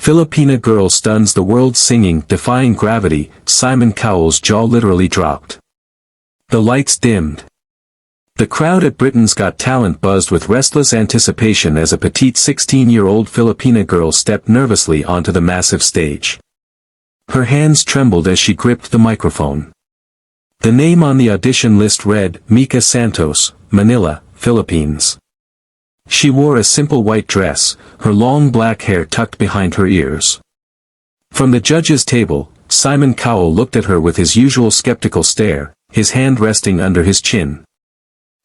Filipina girl stuns the world singing Defying Gravity. Simon Cowell's jaw literally dropped. The lights dimmed. The crowd at Britain's Got Talent buzzed with restless anticipation as a petite 16-year-old Filipina girl stepped nervously onto the massive stage. Her hands trembled as she gripped the microphone. The name on the audition list read, Mika Santos, Manila, Philippines. She wore a simple white dress, her long black hair tucked behind her ears. From the judges' table, Simon Cowell looked at her with his usual skeptical stare, his hand resting under his chin.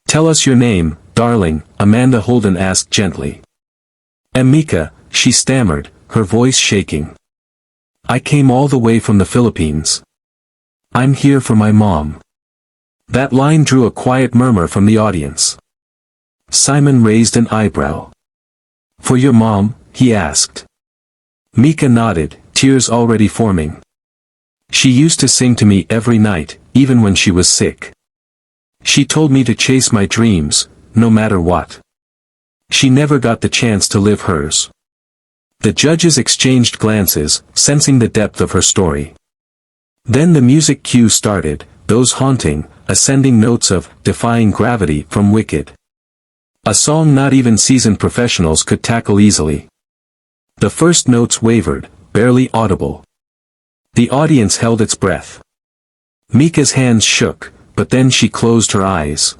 "Tell us your name, darling," Amanda Holden asked gently. "Mika," she stammered, her voice shaking. "I came all the way from the Philippines. I'm here for my mom." That line drew a quiet murmur from the audience. Simon raised an eyebrow. "For your mom?" he asked. Mika nodded, tears already forming. "She used to sing to me every night, even when she was sick. She told me to chase my dreams, no matter what. She never got the chance to live hers." The judges exchanged glances, sensing the depth of her story. Then the music cue started, those haunting, ascending notes of Defying Gravity from Wicked. A song not even seasoned professionals could tackle easily. The first notes wavered, barely audible. The audience held its breath. Mika's hands shook, but then she closed her eyes.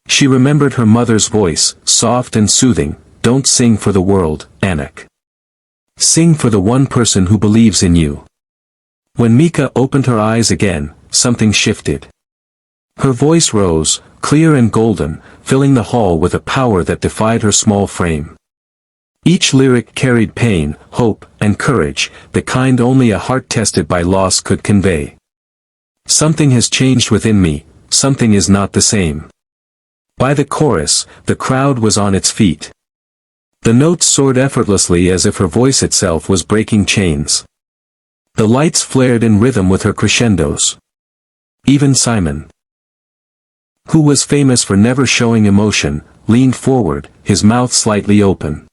She remembered her mother's voice, soft and soothing, "Don't sing for the world, Anak. Sing for the one person who believes in you." When Mika opened her eyes again, something shifted. Her voice rose, clear and golden, filling the hall with a power that defied her small frame. Each lyric carried pain, hope, and courage, the kind only a heart tested by loss could convey. "Something has changed within me, something is not the same." By the chorus, the crowd was on its feet. The notes soared effortlessly as if her voice itself was breaking chains. The lights flared in rhythm with her crescendos. Even Simon, who was famous for never showing emotion, leaned forward, his mouth slightly open.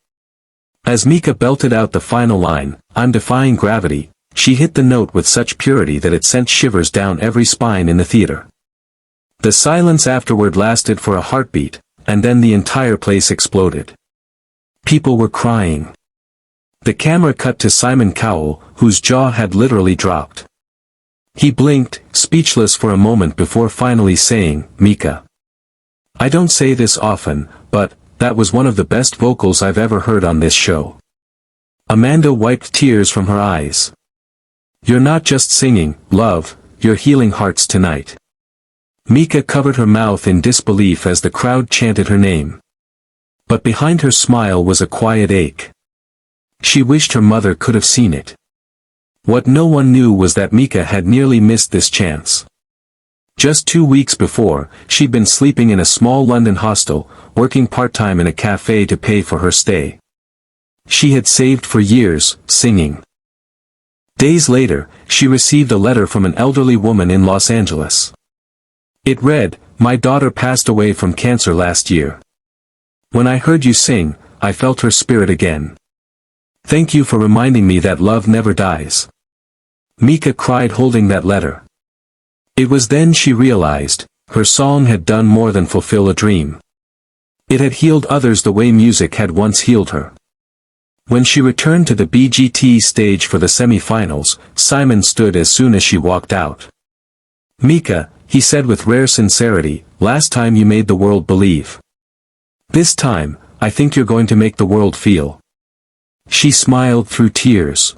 As Mika belted out the final line, "I'm defying gravity," she hit the note with such purity that it sent shivers down every spine in the theater. The silence afterward lasted for a heartbeat, and then the entire place exploded. People were crying. The camera cut to Simon Cowell, whose jaw had literally dropped. He blinked, speechless for a moment before finally saying, "Mika. I don't say this often, but that was one of the best vocals I've ever heard on this show." Amanda wiped tears from her eyes. "You're not just singing, love, you're healing hearts tonight." Mika covered her mouth in disbelief as the crowd chanted her name. But behind her smile was a quiet ache. She wished her mother could have seen it. What no one knew was that Mika had nearly missed this chance. Just 2 weeks before, she'd been sleeping in a small London hostel, working part-time in a cafe to pay for her stay. She had saved for years, singing. Days later, she received a letter from an elderly woman in Los Angeles. It read, "My daughter passed away from cancer last year. When I heard you sing, I felt her spirit again. Thank you for reminding me that love never dies." Mika cried holding that letter. It was then she realized, her song had done more than fulfill a dream. It had healed others the way music had once healed her. When she returned to the BGT stage for the semi-finals, Simon stood as soon as she walked out. "Mika," he said with rare sincerity, "last time you made the world believe. This time, I think you're going to make the world feel." She smiled through tears.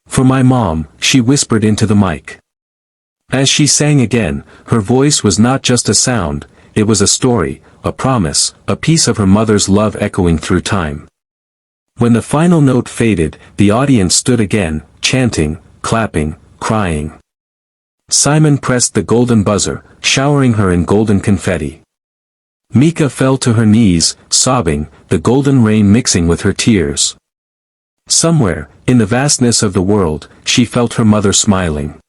"For my mom," she whispered into the mic. As she sang again, her voice was not just a sound, it was a story, a promise, a piece of her mother's love echoing through time. When the final note faded, the audience stood again, chanting, clapping, crying. Simon pressed the golden buzzer, showering her in golden confetti. Mika fell to her knees, sobbing, the golden rain mixing with her tears. Somewhere, in the vastness of the world, she felt her mother smiling.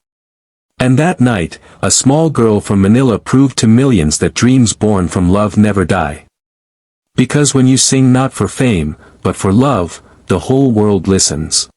And that night, a small girl from Manila proved to millions that dreams born from love never die. Because when you sing not for fame, but for love, the whole world listens.